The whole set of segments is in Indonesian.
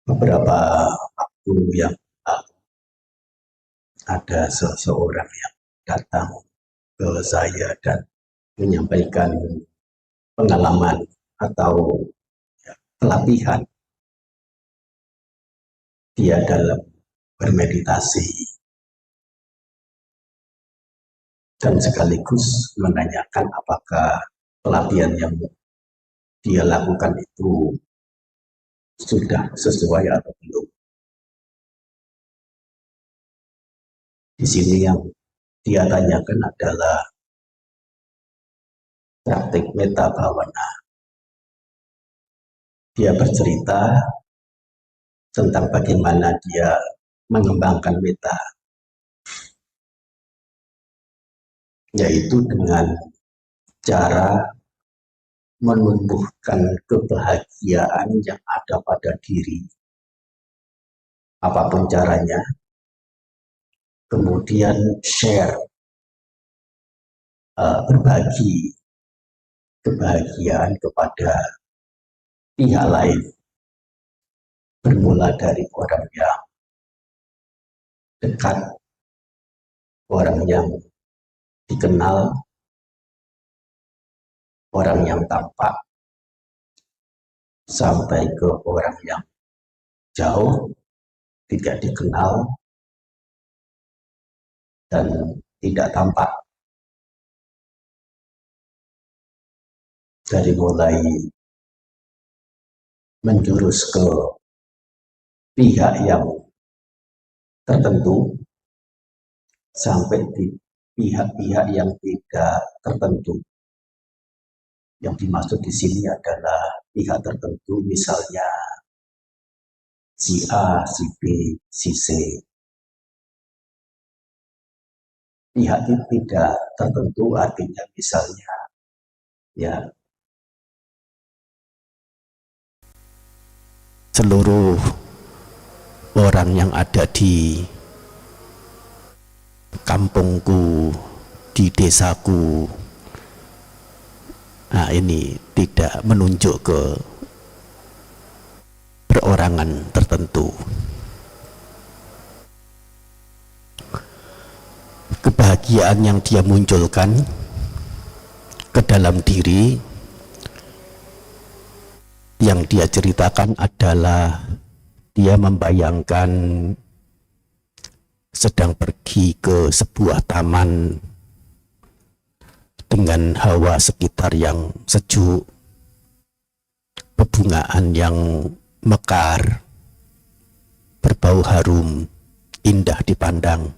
Beberapa waktu yang lalu ada seseorang yang datang ke saya dan menyampaikan pengalaman atau pelatihan dia dalam bermeditasi dan sekaligus menanyakan apakah pelatihan yang dia lakukan itu sudah sesuai atau belum. Di sini yang dia tanyakan adalah praktik metta bhavana. Dia bercerita tentang bagaimana dia mengembangkan metta, yaitu dengan cara menumbuhkan kebahagiaan yang ada pada diri, apapun caranya, kemudian share, berbagi kebahagiaan kepada pihak lain, bermula dari orang yang dekat, orang yang dikenal, orang yang tampak, sampai ke orang yang jauh, tidak dikenal, dan tidak tampak. Dari mulai menjurus ke pihak yang tertentu sampai di pihak-pihak yang tidak tertentu. Yang dimaksud di sini adalah pihak tertentu, misalnya si A, si B, si C. Pihak itu tidak tertentu artinya misalnya ya seluruh orang yang ada di kampungku, di desaku. Nah, ini tidak menunjuk ke perorangan tertentu. Kebahagiaan yang dia munculkan ke dalam diri, yang dia ceritakan adalah dia membayangkan sedang pergi ke sebuah taman dengan hawa sekitar yang sejuk, bebungaan yang mekar, berbau harum, indah dipandang,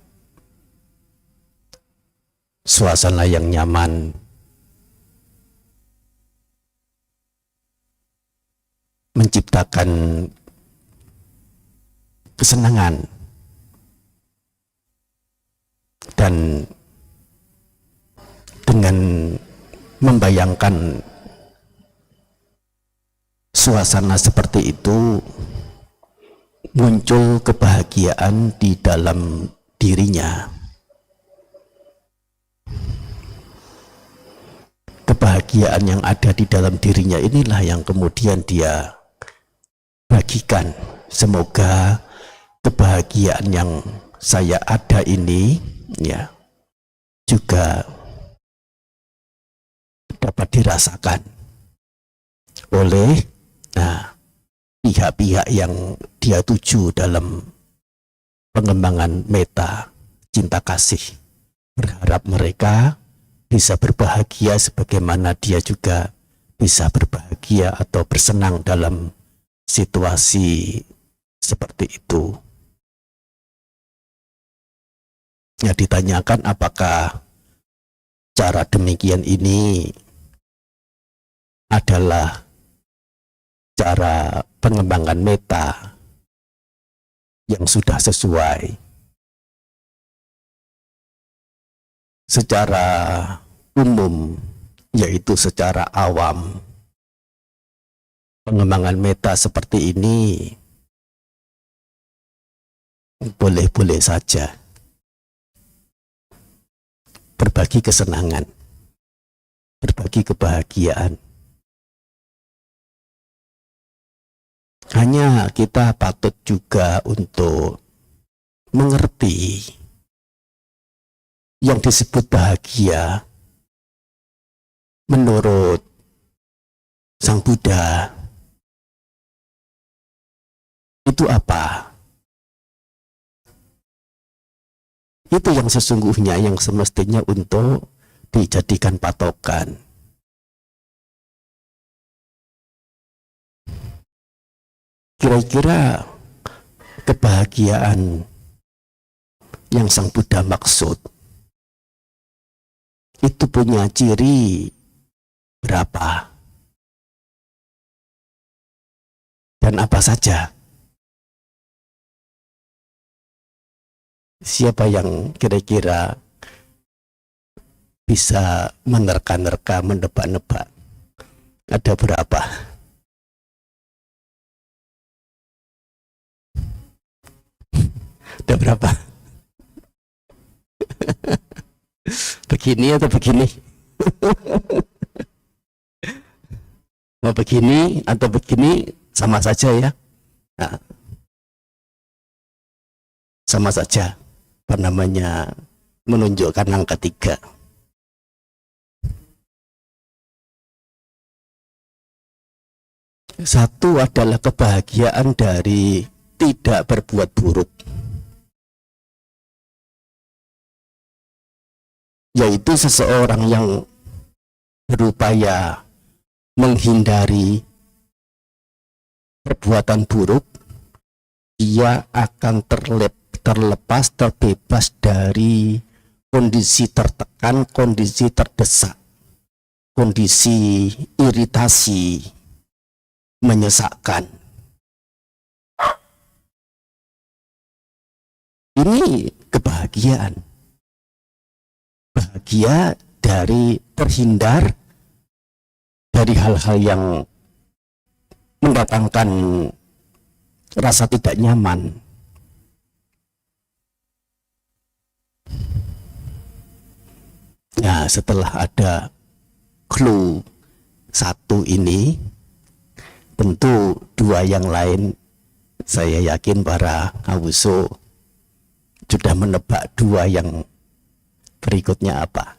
suasana yang nyaman, menciptakan kesenangan, dan dengan membayangkan suasana seperti itu muncul kebahagiaan di dalam dirinya. Kebahagiaan yang ada di dalam dirinya inilah yang kemudian dia bagikan. Semoga kebahagiaan yang saya ada ini ya juga dapat dirasakan oleh pihak-pihak yang dia tuju dalam pengembangan metta, cinta kasih. Berharap mereka bisa berbahagia sebagaimana dia juga bisa berbahagia atau bersenang dalam situasi seperti itu. Ya, ditanyakan apakah cara demikian ini adalah cara pengembangan metta yang sudah sesuai. Secara umum, yaitu secara awam, pengembangan metta seperti ini boleh-boleh saja. Berbagi kesenangan, berbagi kebahagiaan. Hanya kita patut juga untuk mengerti yang disebut bahagia menurut Sang Buddha itu apa? Itu yang sesungguhnya yang semestinya untuk dijadikan patokan. Kira-kira kebahagiaan yang Sang Buddha maksud itu punya ciri berapa? Dan apa saja? Siapa yang kira-kira bisa menerka-nerka, menebak-nebak? Ada berapa? Ada berapa? Begini atau begini? Mau begini atau begini sama saja ya. Nah, sama saja. Apa namanya, menunjukkan angka 3. Satu adalah kebahagiaan dari tidak berbuat buruk, yaitu seseorang yang berupaya menghindari perbuatan buruk, dia akan terlepas, terbebas dari kondisi tertekan, kondisi terdesak, kondisi iritasi, menyesakkan. Ini kebahagiaan. Bahagia dari terhindar dari hal-hal yang mendatangkan rasa tidak nyaman. Nah, setelah ada clue 1 ini, tentu 2 yang lain saya yakin para ngawuso sudah menebak 2 yang berikutnya apa.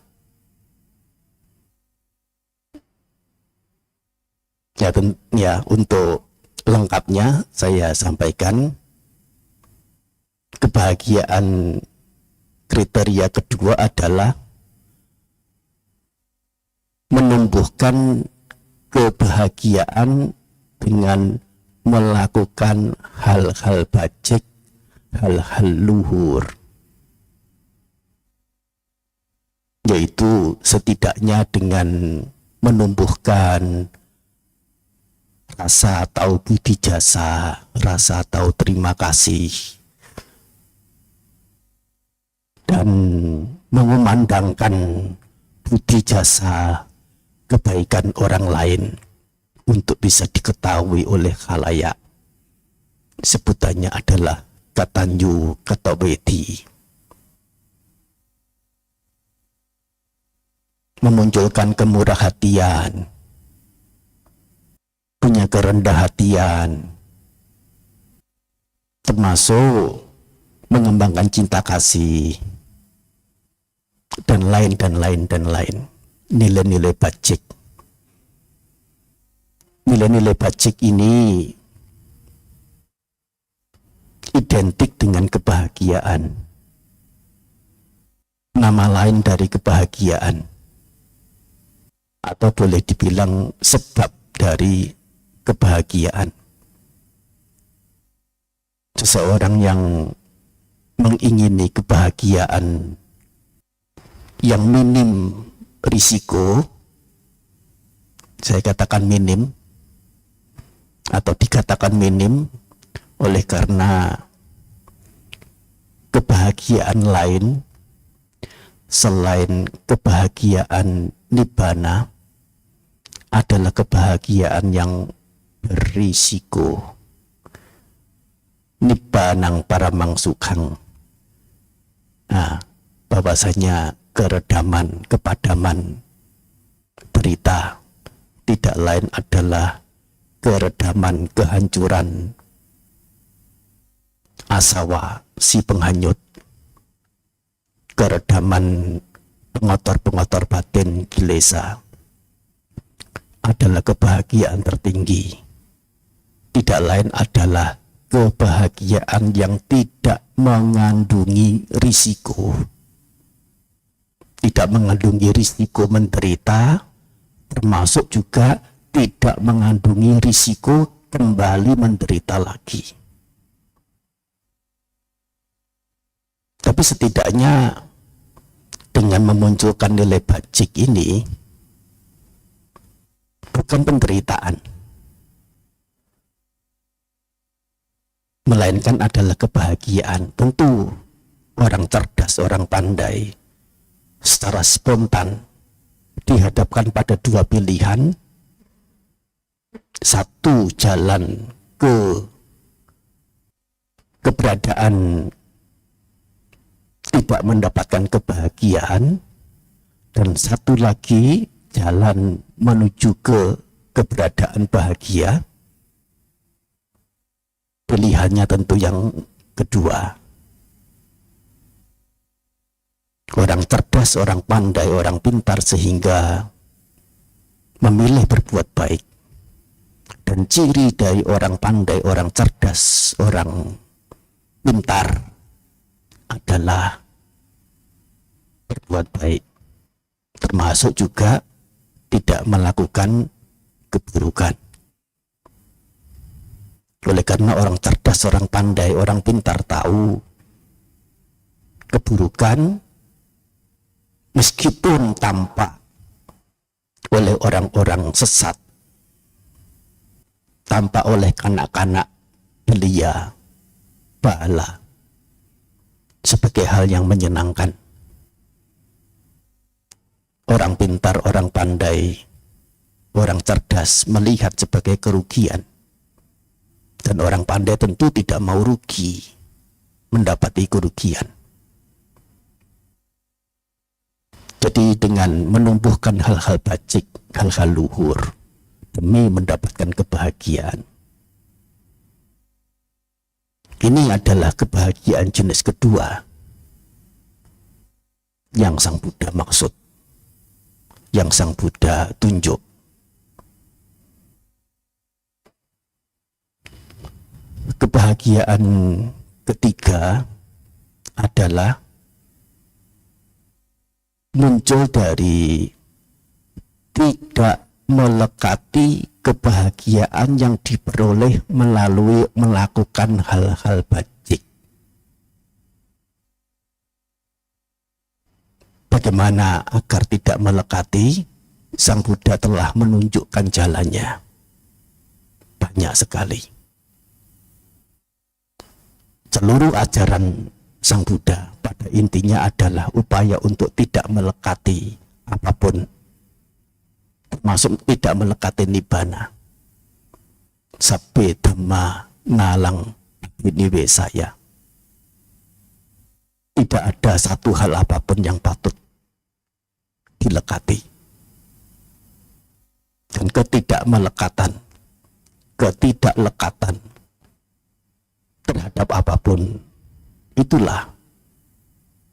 Ya, untuk lengkapnya saya sampaikan kebahagiaan kriteria kedua adalah menumbuhkan kebahagiaan dengan melakukan hal-hal bajik, hal-hal luhur, yaitu setidaknya dengan menumbuhkan rasa tahu budi jasa, rasa tahu terima kasih, dan mengumandangkan budi jasa kebaikan orang lain untuk bisa diketahui oleh khalayak. Sebutannya adalah katanyu katawedi. Memunculkan kemurah hatian, punya kerendah hatian, termasuk mengembangkan cinta kasih, dan lain. Nilai-nilai bajik. Nilai-nilai bajik ini identik dengan kebahagiaan. Nama lain dari kebahagiaan, atau boleh dibilang sebab dari kebahagiaan. Seseorang yang mengingini kebahagiaan yang minim risiko, saya katakan minim atau dikatakan minim oleh karena kebahagiaan lain selain kebahagiaan nibbana adalah kebahagiaan yang berisiko. Nibbanang paramang sukhang. Nah, bahwasanya keredaman, kepadaman derita tidak lain adalah keredaman kehancuran asawa si penghanyut, keredaman pengotor-pengotor batin kilesa adalah kebahagiaan tertinggi. Tidak lain adalah kebahagiaan yang tidak mengandungi risiko. Tidak mengandungi risiko menderita, termasuk juga tidak mengandungi risiko kembali menderita lagi. Tapi setidaknya dengan memunculkan nilai bajik ini bukan penderitaan, melainkan adalah kebahagiaan. Tentu orang cerdas, orang pandai secara spontan dihadapkan pada dua pilihan. Satu, jalan ke keberadaan tidak mendapatkan kebahagiaan, dan satu lagi jalan menuju ke keberadaan bahagia. Pilihannya tentu yang kedua. Orang cerdas, orang pandai, orang pintar sehingga memilih berbuat baik. Dan ciri dari orang pandai, orang cerdas, orang pintar adalah berbuat baik, termasuk juga tidak melakukan keburukan. Oleh karena orang cerdas, orang pandai, orang pintar tahu keburukan meskipun tampak oleh orang-orang sesat, tampak oleh kanak-kanak belia, bala, sebagai hal yang menyenangkan. Orang pintar, orang pandai, orang cerdas melihat sebagai kerugian. Dan orang pandai tentu tidak mau rugi, mendapati kerugian. Jadi dengan menumbuhkan hal-hal bajik, hal-hal luhur, demi mendapatkan kebahagiaan, ini adalah kebahagiaan jenis kedua yang Sang Buddha maksud, yang Sang Buddha tunjuk. Kebahagiaan ketiga adalah muncul dari tidak melekati kebahagiaan yang diperoleh melalui melakukan hal-hal bajik. Bagaimana agar tidak melekati? Sang Buddha telah menunjukkan jalannya. Banyak sekali. Seluruh ajaran Sang Buddha pada intinya adalah upaya untuk tidak melekati apapun, termasuk tidak melekati nibbana. Sabbe dhamma nalang winiwesaya. Tidak ada satu hal apapun yang patut dilekati. Dan ketidaklekatan terhadap apapun itulah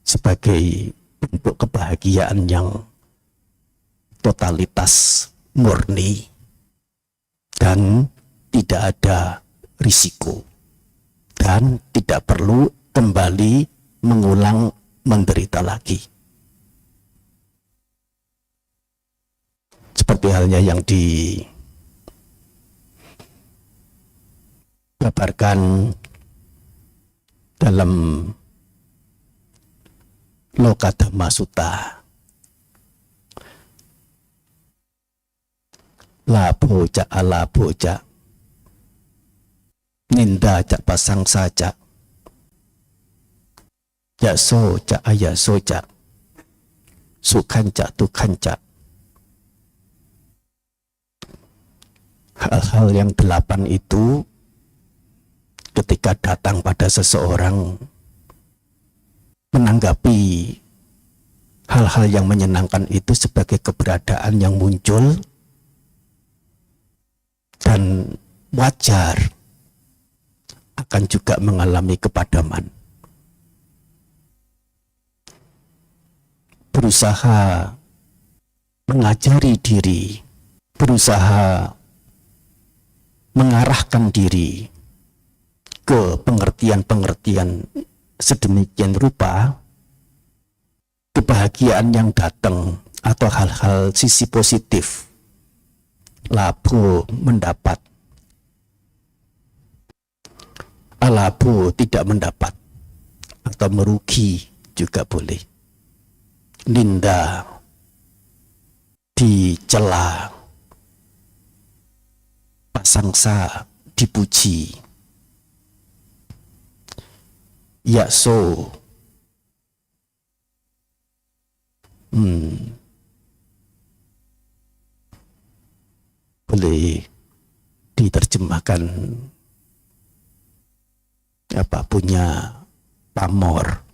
sebagai bentuk kebahagiaan yang totalitas murni dan tidak ada risiko dan tidak perlu kembali mengulang menderita lagi. Seperti halnya yang digambarkan dalam Lokadhamma Sutta. Labho ca alabho ca, ninda ca pasangsa ca, yaso ca ayaso ca, sukhan ca dukhan ca. Hal-hal yang 8 itu ketika datang pada seseorang, menanggapi hal-hal yang menyenangkan itu sebagai keberadaan yang muncul dan wajar akan juga mengalami kepadaman. Berusaha mengajari diri, berusaha mengarahkan diri ke pengertian-pengertian sedemikian rupa, kebahagiaan yang datang atau hal-hal sisi positif labo mendapat, alabo tidak mendapat, atau merugi juga boleh. Ninda, dicela, pasangsa, dipuji. Yakso, boleh diterjemahkan apa, punya pamor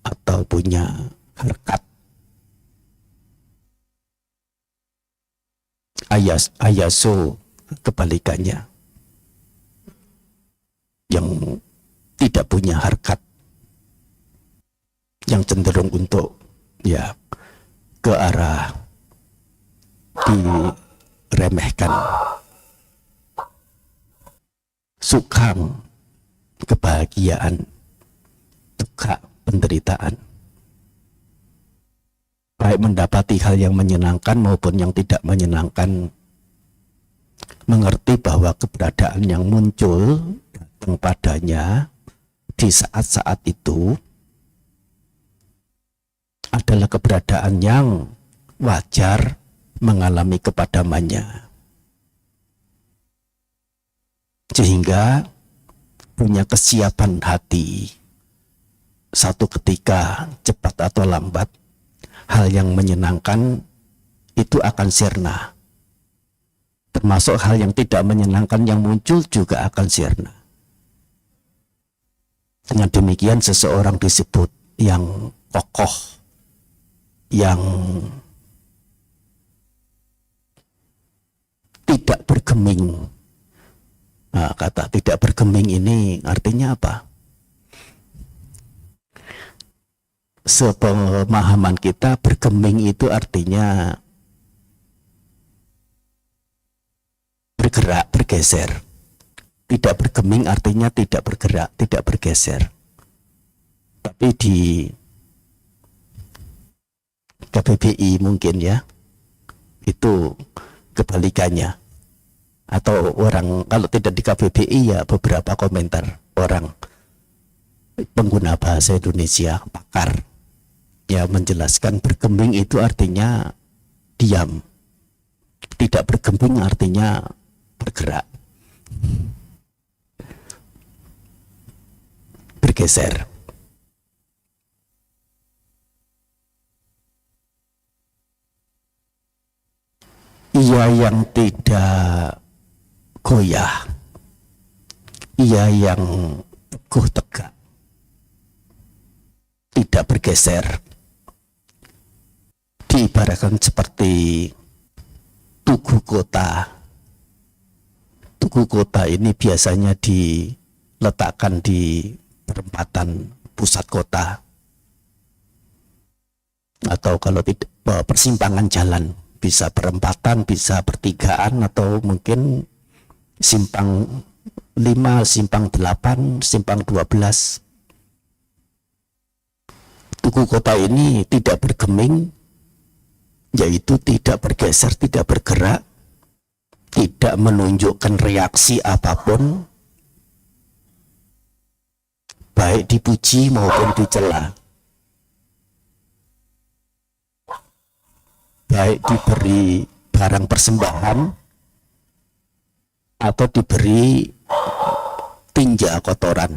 atau punya harkat. Ayaso kebalikannya, yang tidak punya harkat, yang cenderung untuk ya ke arah diremehkan. Sukang, kebahagiaan, duka, penderitaan. Baik mendapati hal yang menyenangkan maupun yang tidak menyenangkan, mengerti bahwa keberadaan yang muncul datang padanya di saat-saat itu adalah keberadaan yang wajar mengalami kepadamannya, sehingga punya kesiapan hati satu ketika cepat atau lambat hal yang menyenangkan itu akan sirna, termasuk hal yang tidak menyenangkan yang muncul juga akan sirna. Dengan demikian seseorang disebut yang kokoh, yang tidak bergeming. Nah, kata tidak bergeming ini artinya apa? Sepemahaman kita, bergeming itu artinya bergerak, bergeser. Tidak bergeming artinya tidak bergerak, tidak bergeser. Tapi di KBBI mungkin ya, itu kebalikannya. Atau orang, kalau tidak di KBBI ya beberapa komentar orang pengguna bahasa Indonesia, pakar, ya menjelaskan bergeming itu artinya diam, tidak bergeming artinya bergerak, bergeser. Ia yang tidak goyah, ia yang teguh tegak, tidak bergeser, diibaratkan seperti tugu kota. Tugu kota ini biasanya diletakkan di perempatan pusat kota, atau kalau tidak persimpangan jalan, bisa perempatan, bisa pertigaan, atau mungkin simpang 5, simpang 8, simpang 12. Tugu kota ini tidak bergeming, yaitu tidak bergeser, tidak bergerak, tidak menunjukkan reaksi apapun, baik dipuji maupun dicela, baik diberi barang persembahan atau diberi tinja kotoran.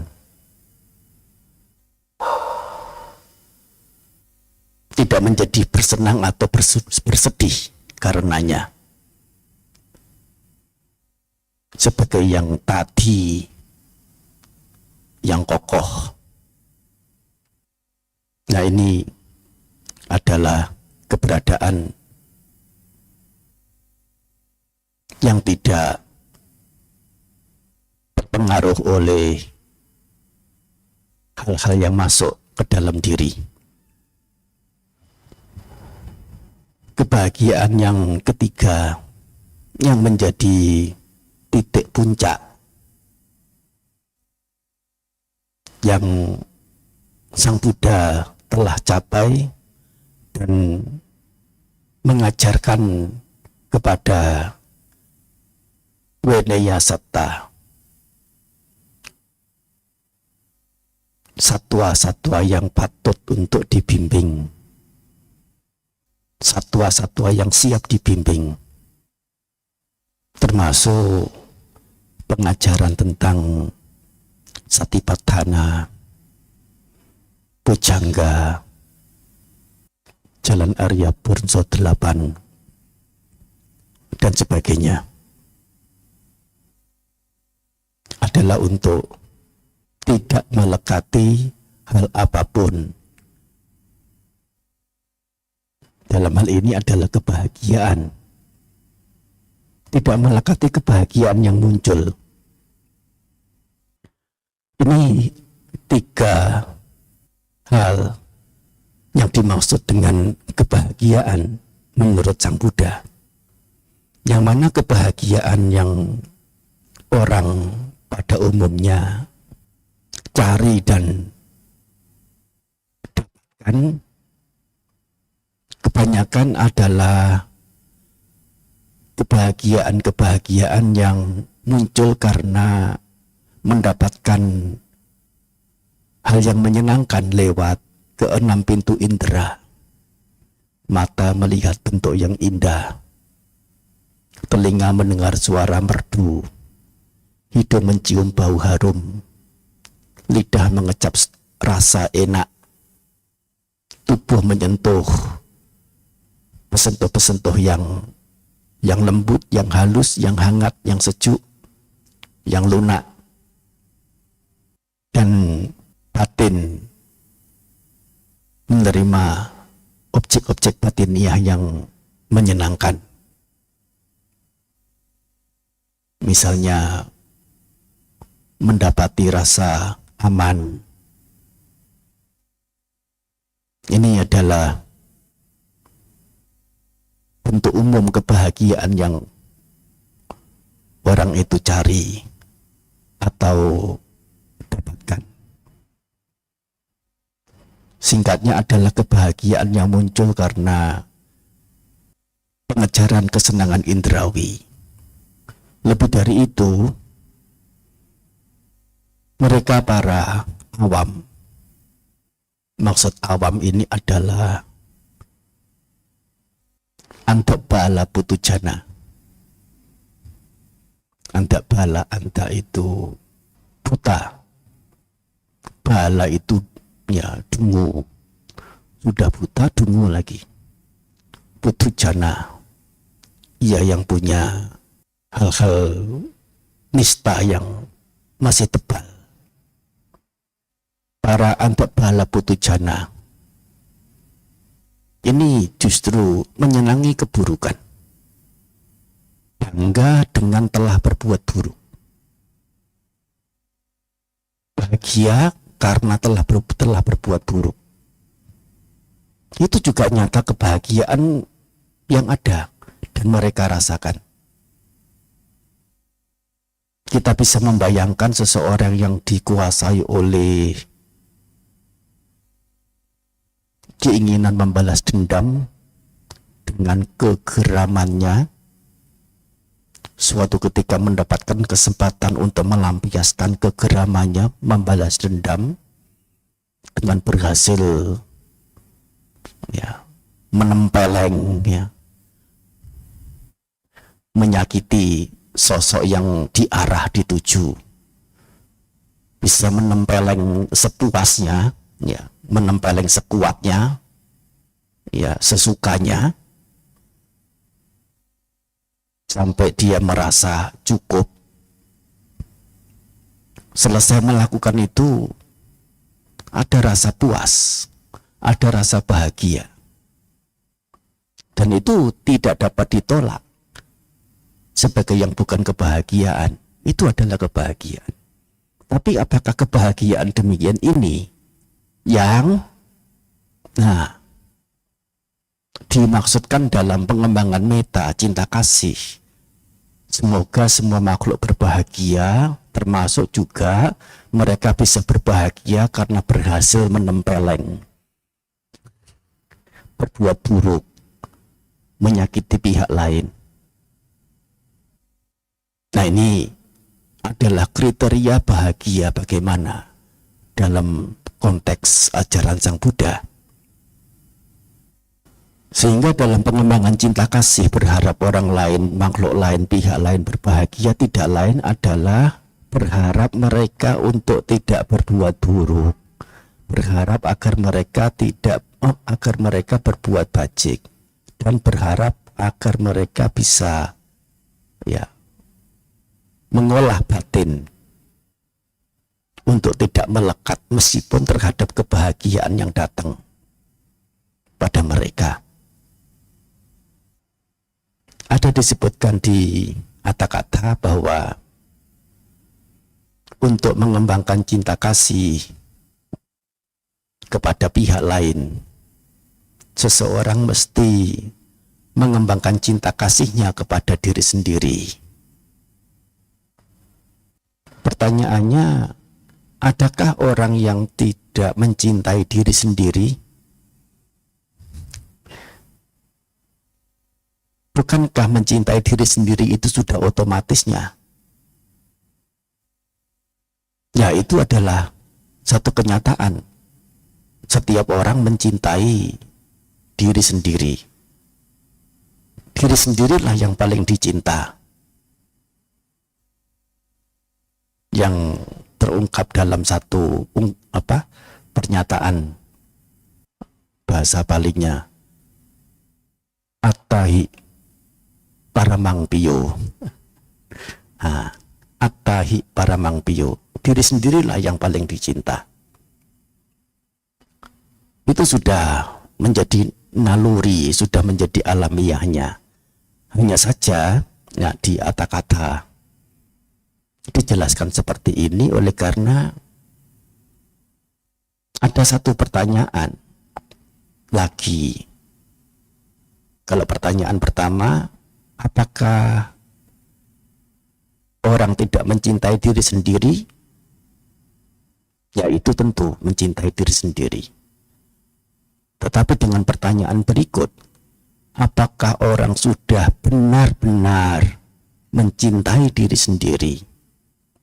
Tidak menjadi bersenang atau bersedih karenanya. Sebagai yang tadi, yang kokoh. Nah, ini adalah keberadaan yang tidak terpengaruh oleh hal-hal yang masuk ke dalam diri. Kebahagiaan yang ketiga yang menjadi titik puncak yang Sang Buddha telah capai dan mengajarkan kepada Weneya Satta, satwa-satwa yang patut untuk dibimbing, satwa-satwa yang siap dibimbing, termasuk pengajaran tentang Satipatthana, Bojjhanga, Jalan Arya Bursa 8, dan sebagainya, adalah untuk tidak melekati hal apapun. Dalam hal ini adalah kebahagiaan. Tidak melekati kebahagiaan yang muncul. Ini tiga hal yang dimaksud dengan kebahagiaan menurut Sang Buddha. Yang mana kebahagiaan yang orang pada umumnya cari dan dapatkan kebanyakan adalah kebahagiaan yang muncul karena mendapatkan hal yang menyenangkan lewat keenam pintu indera. Mata melihat bentuk yang indah, telinga mendengar suara merdu, hidung mencium bau harum, lidah mengecap rasa enak, tubuh menyentuh pesentuh-pesentuh yang lembut, yang halus, yang hangat, yang sejuk, yang lunak, dan batin menerima objek-objek batiniah yang menyenangkan. Misalnya mendapati rasa aman. Ini adalah bentuk umum kebahagiaan yang orang itu cari atau dapatkan. Singkatnya adalah kebahagiaan yang muncul karena pengejaran kesenangan indrawi. Lebih dari itu, mereka para awam, maksud awam ini adalah antak bala putujana. Antak bala, antak itu buta, bala itu ya dungu, sudah buta dungu lagi. Putujana, ia yang punya hal-hal nista yang masih tebal. Para antak bala putujana ini justru menyenangi keburukan, bangga dengan telah berbuat buruk, bahagia karena telah berbuat buruk. Itu juga nyata kebahagiaan yang ada dan mereka rasakan. Kita bisa membayangkan seseorang yang dikuasai oleh keinginan membalas dendam dengan kegeramannya, suatu ketika mendapatkan kesempatan untuk melampiaskan kegeramannya, membalas dendam dengan berhasil ya menempeleng, ya menyakiti sosok yang diarah dituju, bisa menempeleng sepuasnya, ya menempeleng sekuatnya, ya sesukanya, sampai dia merasa cukup. Selesai melakukan itu, ada rasa puas, ada rasa bahagia, dan itu tidak dapat ditolak. sebagai yang bukan kebahagiaan, itu adalah kebahagiaan. Tapi apakah kebahagiaan demikian ini yang dimaksudkan dalam pengembangan meta cinta kasih? Semoga semua makhluk berbahagia, termasuk juga mereka bisa berbahagia karena berhasil menempeleng, berbuat buruk, menyakiti pihak lain. Nah, ini adalah kriteria bahagia bagaimana dalam konteks ajaran Sang Buddha. Sehingga dalam pengembangan cinta kasih berharap orang lain, makhluk lain, pihak lain berbahagia tidak lain adalah berharap mereka untuk tidak berbuat buruk, berharap agar mereka berbuat baik, dan berharap agar mereka bisa mengolah batin untuk tidak melekat meskipun terhadap kebahagiaan yang datang pada mereka. Ada disebutkan di kata-kata bahwa untuk mengembangkan cinta kasih kepada pihak lain, seseorang mesti mengembangkan cinta kasihnya kepada diri sendiri. Pertanyaannya, adakah orang yang tidak mencintai diri sendiri? Bukankah mencintai diri sendiri itu sudah otomatisnya? Ya, itu adalah satu kenyataan. Setiap orang mencintai diri sendiri. Diri sendirilah yang paling dicinta. Yang terungkap dalam satu pernyataan bahasa Palinya, Attahi Paramangpiyo. Attahi Paramangpiyo. Diri sendirilah yang paling dicinta. Itu sudah menjadi naluri, sudah menjadi alamiahnya. Hanya saja di kata-kata dijelaskan seperti ini oleh karena ada satu pertanyaan lagi. Kalau pertanyaan pertama, apakah orang tidak mencintai diri sendiri? Ya, itu tentu mencintai diri sendiri. Tetapi dengan pertanyaan berikut, apakah orang sudah benar-benar mencintai diri sendiri?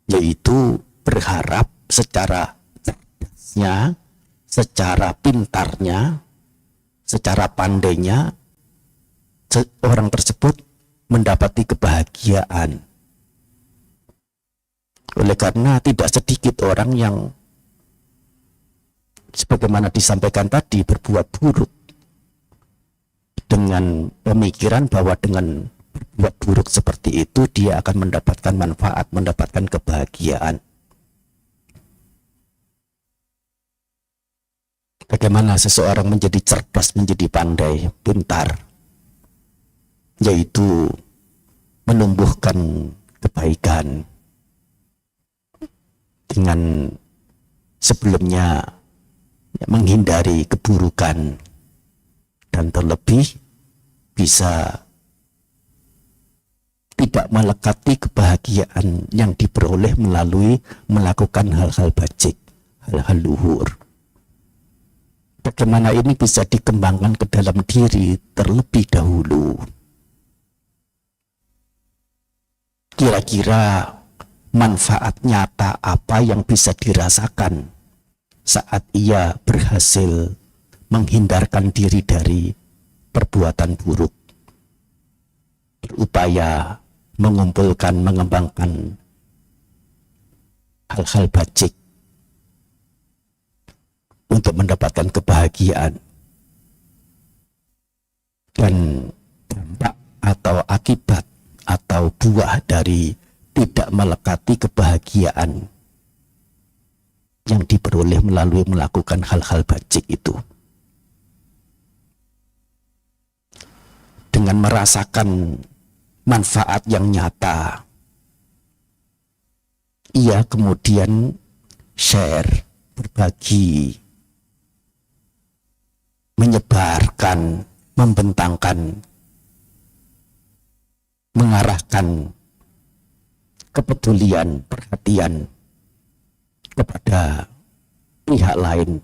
Yaitu berharap secara cerdasnya, secara pintarnya, secara pandainya, orang tersebut mendapati kebahagiaan. Oleh karena tidak sedikit orang yang sebagaimana disampaikan tadi berbuat buruk dengan pemikiran bahwa dengan berbuat buruk seperti itu dia akan mendapatkan manfaat, mendapatkan kebahagiaan. Bagaimana seseorang menjadi cerdas, menjadi pandai, pintar, yaitu menumbuhkan kebaikan dengan sebelumnya menghindari keburukan, dan terlebih bisa tidak melekati kebahagiaan yang diperoleh melalui melakukan hal-hal bajik, hal-hal luhur. Bagaimana ini bisa dikembangkan ke dalam diri terlebih dahulu? Kira-kira manfaat nyata apa yang bisa dirasakan saat ia berhasil menghindarkan diri dari perbuatan buruk, berupaya mengumpulkan, mengembangkan hal-hal bajik untuk mendapatkan kebahagiaan? Dan dampak atau akibat atau buah dari tidak melekati kebahagiaan yang diperoleh melalui melakukan hal-hal bajik itu, dengan merasakan manfaat yang nyata. Ia kemudian share, berbagi, menyebarkan, membentangkan, mengarahkan kepedulian, perhatian kepada pihak lain,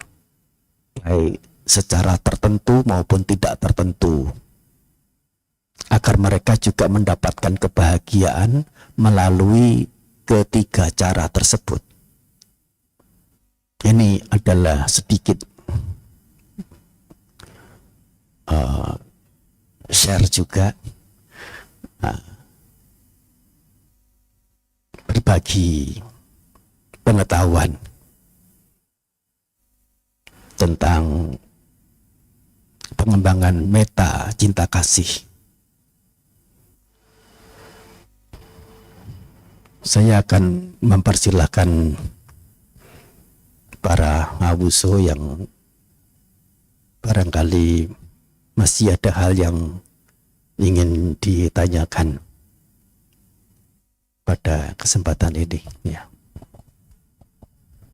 baik secara tertentu maupun tidak tertentu, agar mereka juga mendapatkan kebahagiaan melalui ketiga cara tersebut. Ini adalah sedikit share juga, berbagi pengetahuan tentang pengembangan meta cinta kasih. Saya akan mempersilahkan para awuso yang barangkali masih ada hal yang ingin ditanyakan pada kesempatan ini, ya.